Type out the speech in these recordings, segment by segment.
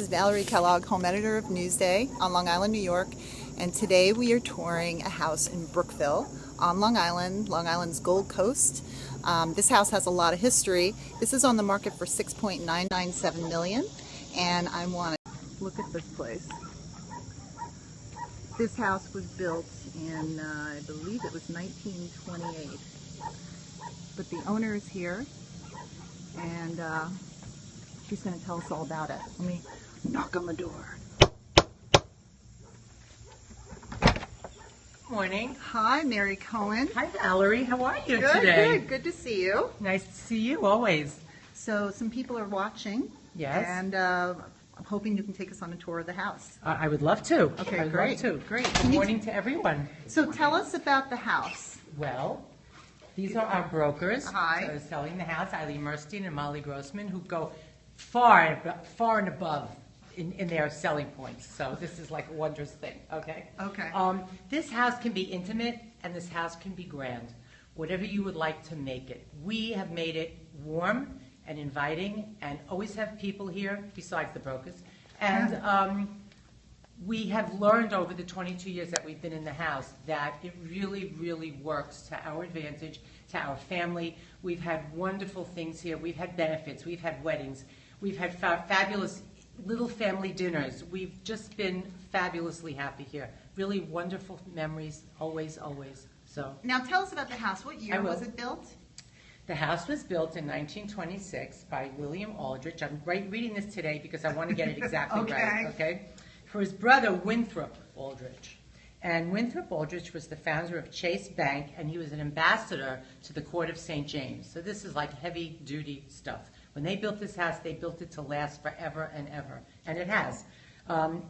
is Valerie Kellogg, home editor of Newsday on Long Island, New York, and today we are touring a house in Brookville on Long Island, Long Island's Gold Coast. This house has a lot of history. This is on the market for $6.997 million, and I want to look at this place. This house was built in, I believe it was 1928, but the owner is here, and she's going to tell us all about it. Let me knock on the door. Morning. Hi, Mary Cohen. Hi, Valerie. How are you Good, today? good to see you. Nice to see you always. So some people are watching. Yes. And I'm hoping you can take us on a tour of the house. I would love to. Okay, I would great. Love to. Great. Good morning to everyone. So tell us about the house. Well, these are our brokers. Hi. So selling the house, Eileen Murstein and Molly Grossman, who go far and above in their selling points. So this is like a wondrous thing, okay? Okay. This house can be intimate and this house can be grand, whatever you would like to make it. We have made it warm and inviting and always have people here besides the brokers. And we have learned over the 22 years that we've been in the house that it really, really works to our advantage, to our family. We've had wonderful things here. We've had benefits. We've had weddings. We've had fabulous little family dinners. We've just been fabulously happy here. Really wonderful memories, always, always. So Now tell us about the house. What year was it built? the house was built in 1926 by William Aldrich. I'm reading this today because I want to get it exactly right, okay? For his brother, Winthrop Aldrich. And Winthrop Aldrich was the founder of Chase Bank, and he was an ambassador to the court of St. James. So this is like heavy-duty stuff. When they built this house, they built it to last forever and ever, and it has.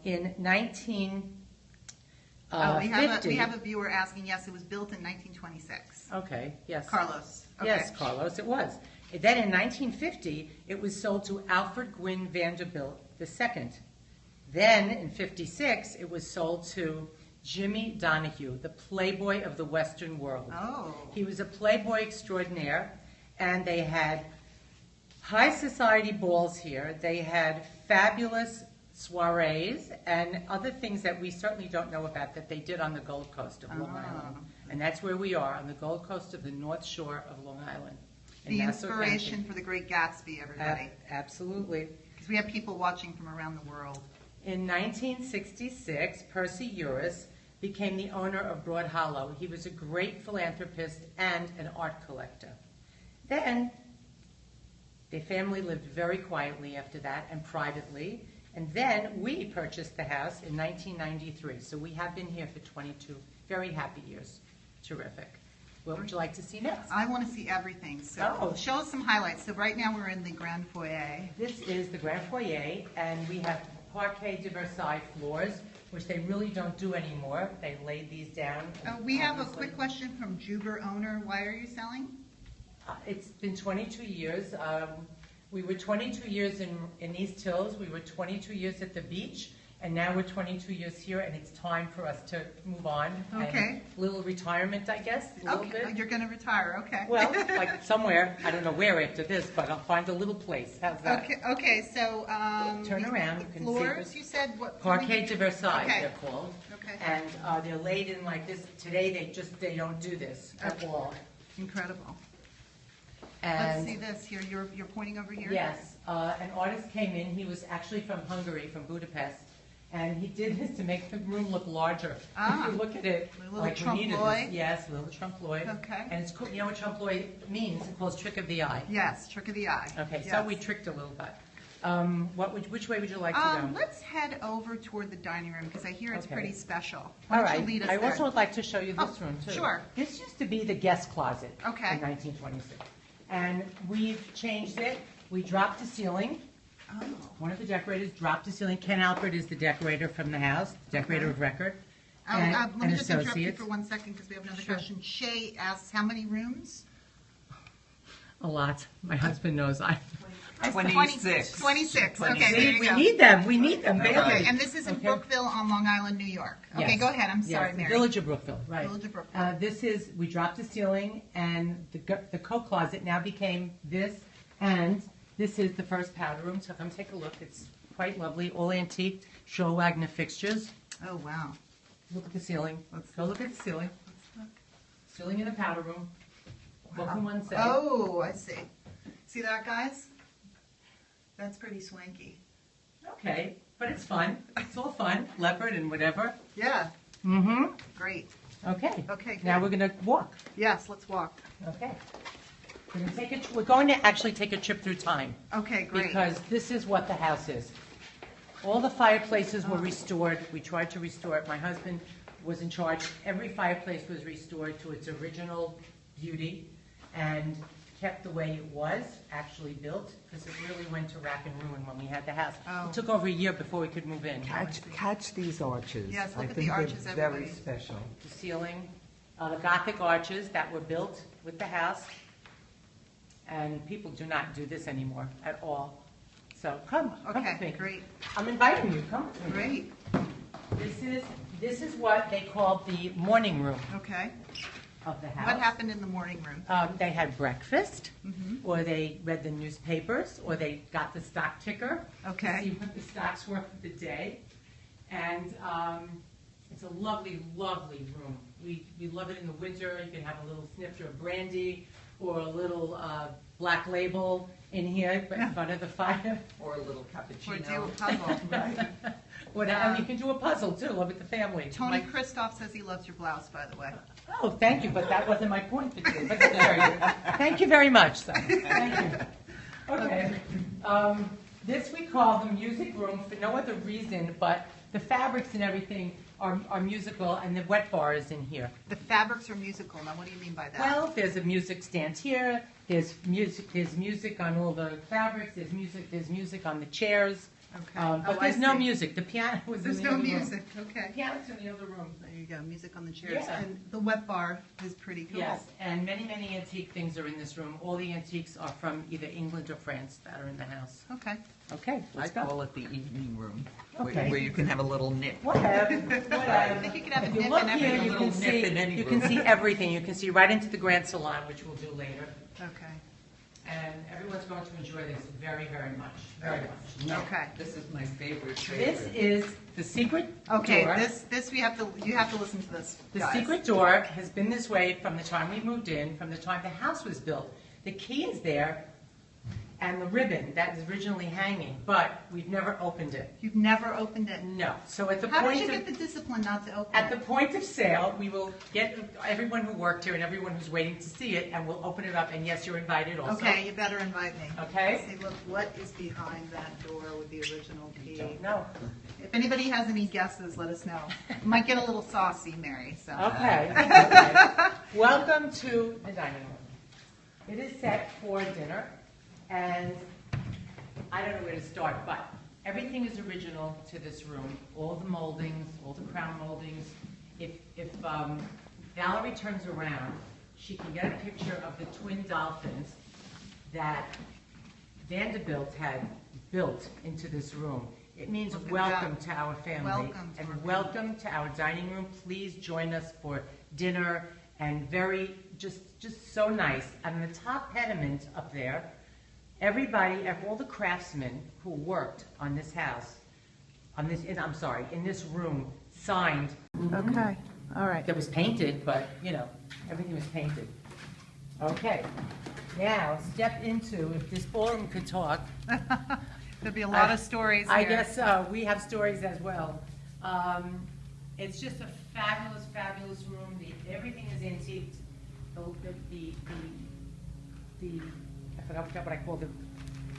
In 1950... we have a viewer asking, yes, it was built in 1926. Okay, yes. Carlos. Okay. Yes, Carlos, it was. Then in 1950, it was sold to Alfred Gwynn Vanderbilt II. Then in 56, it was sold to Jimmy Donahue, the playboy of the Western world. Oh. He was a playboy extraordinaire, and they had high society balls here. They had fabulous soirees and other things that we certainly don't know about that they did on the Gold Coast of Long Island. And that's where we are, on the Gold Coast of the North Shore of Long Island. The inspiration for the Great Gatsby, everybody. Absolutely. Because we have people watching from around the world. In 1966, Percy Uris became the owner of Broad Hollow. He was a great philanthropist and an art collector. Then, the family lived very quietly after that and privately. And then we purchased the house in 1993. So we have been here for 22 very happy years. Terrific. What would you like to see next? I want to see everything. So show us some highlights. So right now we're in the Grand Foyer. This is the Grand Foyer, and we have parquet de Versailles floors, which they really don't do anymore. They laid these down. We have a quick question from Juber owner. Why are you selling? It's been 22 years. We were 22 years in East Hills. We were 22 years at the beach. And now we're 22 years here, and it's time for us to move on. Okay. A little returement, I guess, a little bit. You're going to retire, okay. Well, like somewhere. I don't know where after this, but I'll find a little place. How's that? Okay, so... Turn around. You can floors, see you said? What? Parquet de Versailles, they're called. Okay. And they're laid in like this. Today, they don't do this at all. Incredible. And let's see this here. You're pointing over here? Yes. An artist came in. He was actually from Hungary, from Budapest. And he did this to make the room look larger. If you look at it, a little like trompe we needed l'oeil. this. Yes, a little trompe l'oeil. Okay. And it's cool. You know what trompe l'oeil means? It calls trick of the eye. Yes, trick of the eye. Okay, yes. so we tricked a little bit. Which way would you like to go? Let's head over toward the dining room because I hear it's pretty special. All Why don't right. you lead us I there? also would like to show you this room too. Sure. This used to be the guest closet in Okay. 1926, and we've changed it. We dropped the ceiling. Oh. One of the decorators dropped the ceiling. Ken Alpert is the decorator from the house, decorator of record. Let me just interrupt you associates. for 1 second because we have another question. Shay asks, how many rooms? A lot. My husband knows. 26. 26. Okay, there you We go. need them. We need them. Okay, and this is in Brookville on Long Island, New York. Okay, Yes. go ahead. I'm sorry, Yes, Mary. Village of Brookville, right. Village of Brookville. We dropped the ceiling, and the coat closet now became this, and this is the first powder room, so come take a look. It's quite lovely, all antique, Show Wagner fixtures. Oh, wow. Look at the ceiling. Let's Go look at the ceiling. Ceiling in the powder room. What can one say? Oh, I see. See that, guys? That's pretty swanky. Okay, but it's fun. It's all fun. Leopard and whatever. Yeah, Mm-hmm. great. Okay. Okay, Now good. we're going to walk. Yes, let's walk. Okay. We're going to actually take a trip through time. Okay, great. Because this is what the house is. All the fireplaces were restored. We tried to restore it. My husband was in charge. Every fireplace was restored to its original beauty and kept the way it was actually built, because it really went to rack and ruin when we had the house. Oh. It took over a year before we could move in. Catch these arches. Yes, look I at the think arches, they're everybody. very special. The ceiling, the Gothic arches that were built with the house. And people do not do this anymore at all. So come with Okay, me. great, I'm inviting you, come with me. great. This is what they call the morning room Okay. of the house. What happened in the morning room? They had breakfast, Mm-hmm. or they read the newspapers, or they got the stock ticker Okay. to see what the stocks were for the day. And it's a lovely, lovely room. We love it in the winter. You can have a little snifter of brandy or a little black label in here in front of the fire. Or a little Or do cappuccino. a puzzle. Right. And you can do a puzzle too, love with the family. Tony Like- Kristoff says he loves your blouse, by the way. Oh, thank you, but that wasn't my point for today. But thank you very much, son. Thank you. Okay. This we call the music room for no other reason, but the fabrics and everything are musical, and the wet bar is in here. The fabrics are musical. Now, what do you mean by that? Well, there's a music stand here. There's music on all the fabrics. There's music on the chairs. Okay. But Oh, there's I no see. music. The piano was There's in the no other music. room. Okay. The piano's in the other room. There you go. Music on the chairs. Yeah. And the wet bar is pretty cool. Yes, and many, many antique things are in this room. All the antiques are from either England or France that are in the house. Okay. Okay, I let's go. call it the evening room, Okay. where you can have a little nip. Whatever, I whatever. think you could have a If you nip look in every here, you little can nip see, in any you can room. see everything. You can see right into the grand salon, which we'll do later. Okay. And everyone's going to enjoy this very, very much, very much. Now, Okay. This is my favorite. This is the secret Okay. door. This you have to listen to this. The guys. secret door has been this way from the time we moved in, from the time the house was built. The key is there, and the ribbon that is originally hanging, but we've never opened it. You've never opened it. No. So at the How did point you of, get the discipline not to open at it? the point of sale, we will get everyone who worked here and everyone who's waiting to see it, and we'll open it up. And yes, you're invited also. Okay, you better invite me. Okay. See, look, what is behind that door with the original key? Don't know. If anybody has any guesses, let us know. Might get a little saucy, Mary. So. Okay. Okay. Welcome to the dining room. It is set for dinner, and I don't know where to start, but everything is original to this room. All the moldings, all the crown moldings. If Valerie turns around, she can get a picture of the twin dolphins that Vanderbilt had built into this room. It means Look at welcome that. to our family. Welcome to and our family. welcome to our dining room. Please join us for dinner, and very, just so nice. And the top pediment up there, everybody, all the craftsmen who worked on this house, in this room, signed. Okay. All right. That was painted, but, everything was painted. Okay. Now, step into, if this ballroom could talk. There'll be a lot of stories I here. guess we have stories as well. It's just a fabulous, fabulous room. Everything is antique. I forgot what I called it.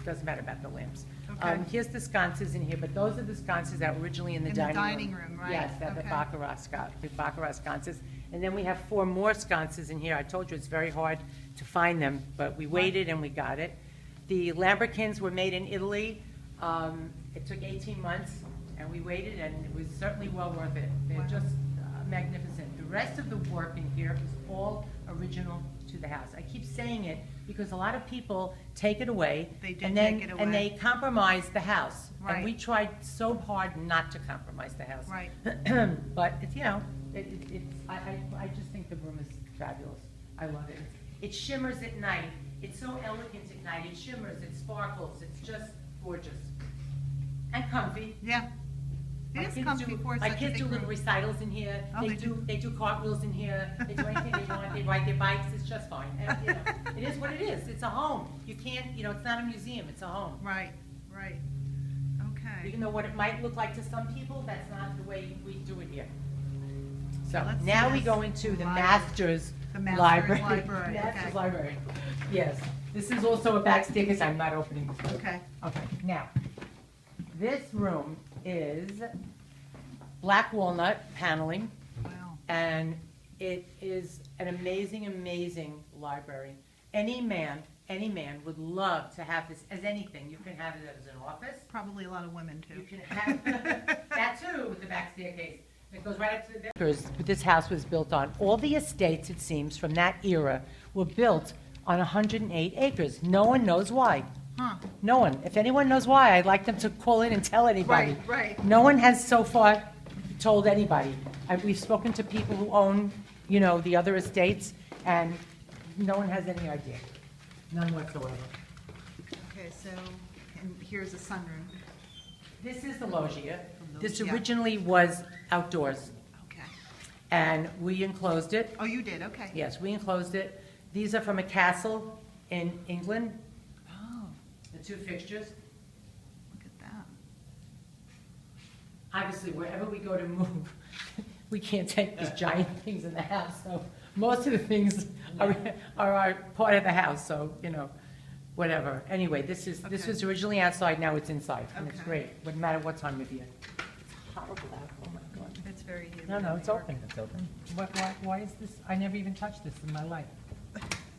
Doesn't matter about the lamps. Okay. Here's the sconces in here, but those are the sconces that were originally in the dining room. right? Yes, the Okay. Baccarat sconces. And then we have 4 more sconces in here. I told you it's very hard to find them, but we waited and we got it. The lambrequins were made in Italy. It took 18 months, and we waited, and it was certainly well worth it. They're Wow. just magnificent. The rest of the work in here is all original to the house. I keep saying it because a lot of people take it away. They did and then, take it And away. they compromise the house. Right. And we tried so hard not to compromise the house. Right. But it's, I just think the room is fabulous. I love it. It shimmers at night. It's so elegant at night. It shimmers, it sparkles. It's just gorgeous. And comfy. Yeah. My It is kids comfy for My such a kids big do little room. recitals in here. Oh, they do? They do cartwheels in here. They do anything they want. They ride their bikes. It's just fine. And, you know, it is what it is. It's a home. You can't, you know, it's not a museum. It's a home. Right, right. Okay. Even though what it might look like to some people, that's not the way we do it here. So Let's see now we this go into the library. Masters The Masters Library. Library, Masters okay. Library. Yes. This is also a back staircase. I'm not opening this door. Okay. Okay. Now, this room is black walnut paneling, Wow. and it is an amazing, amazing library. Any man would love to have this as anything. You can have it as an office. Probably a lot of women You too. can have that too with the back staircase. It goes right up to the bedrooms. This house was built on. All the estates, it seems, from that era were built on 108 acres. No one knows why. Huh. No one. If anyone knows why, I'd like them to call in and tell anybody. Right, right. No one has so far told anybody. We've spoken to people who own, you know, the other estates, and no one has any idea. None whatsoever. Okay, so, and here's a sunroom. This is the loggia. This Loggia. originally was outdoors, Okay. and we enclosed it. Oh, you did, okay. Yes, we enclosed it. These are from a castle in England, Oh, the two fixtures. look at that. Obviously, wherever we go to move, we can't take these giant things in the house, so most of the things are part of the house, so, you know, whatever. Anyway, this Okay. was originally outside, now it's inside, and it's Okay. great, wouldn't matter what time of year. It's horrible out, oh my God. It's very humid. No, in it's New York. open. It's open. Why is this, I never even touched this in my life.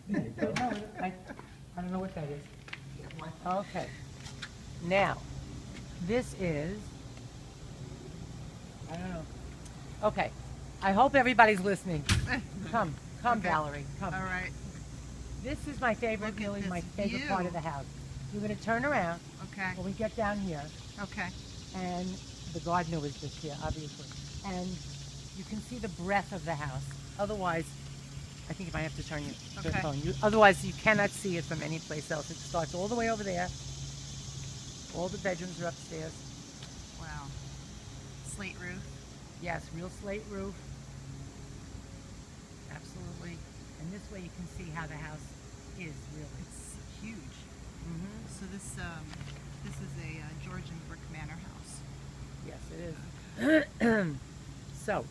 No, I don't know what that is. Okay. Now, this is, I don't know. Okay. I hope everybody's listening. Come, Okay. Valerie, come. All right, This is my favorite, Look at really my this favorite part view. of the house. You're gonna turn around okay, when we get down here, okay. and the gardener was just here, obviously. And you can see the breadth of the house. Otherwise, I think you might have to turn your Okay. phone. Otherwise, you cannot see it from any place else. It starts all the way over there. All the bedrooms are upstairs. Wow. Slate roof. Yes, real slate roof. Absolutely. And this way you can see how the house is really. It's huge. Mm-hmm. So this is a Georgian brick manor house. Yes, it is. So,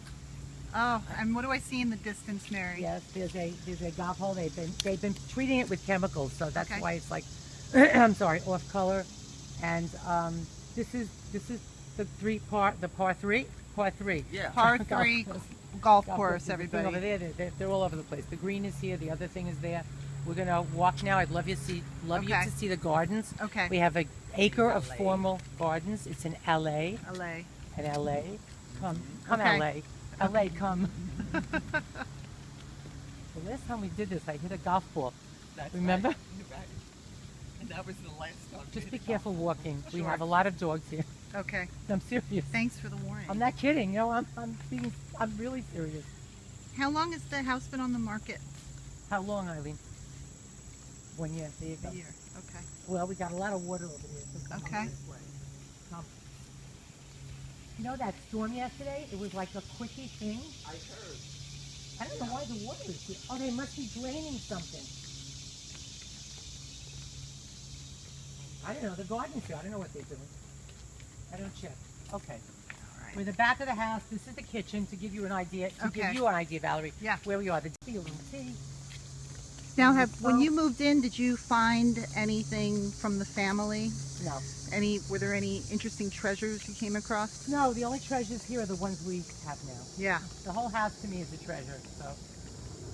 Oh, and what do I see in the distance, Mary? yes, there's a golf hole. They've been treating it with chemicals, so that's Okay. why it's like, I'm sorry, off color. And this is the par three. Yeah. Par Golf 3 course. golf Golf course, There's a thing everybody. over there, they're all over the place. The green is here. The other thing is there. We're gonna walk now. I'd love you Okay. to see the gardens. Okay. We have an acre of formal gardens. It's in LA. LA. In LA. Come Okay. LA. LA, come. The last time we did this, I hit a golf ball. Remember? Right. And that was the last time. Just be careful walking. We Sure. have a lot of dogs here. Okay. I'm serious. Thanks for the warning. I'm not kidding. You know, I'm really serious. How long has the house been on the market? How long, Eileen? 1 year. There you go. A year. Okay. Well, we got a lot of water over here. So come Okay. on this way. Come. You know that storm yesterday? It was like a quickie thing. I heard. I don't know why the water is here. Oh, they must be draining something. I don't know. The garden's here. I don't know what they're doing. I don't check. Okay. All right. We're in the back of the house. This is the kitchen to give you an idea. To give Okay. you an idea, Valerie. Yeah. Where we are. The tea room. Tea. Now, when you moved in, did you find anything from the family? No. Were there any interesting treasures you came across? No, the only treasures here are the ones we have now. Yeah. The whole house to me is a treasure. So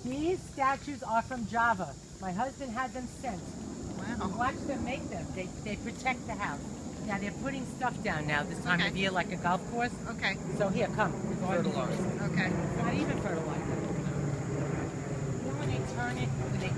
these statues are from Java. My husband had them sent. Wow. Watch them make them. They protect the house. Now they're putting stuff down now this time of Okay. year, like a golf course. Okay. So here, come. Fertilizer. Okay. It's not even fertilizer. Then when they turn it, when they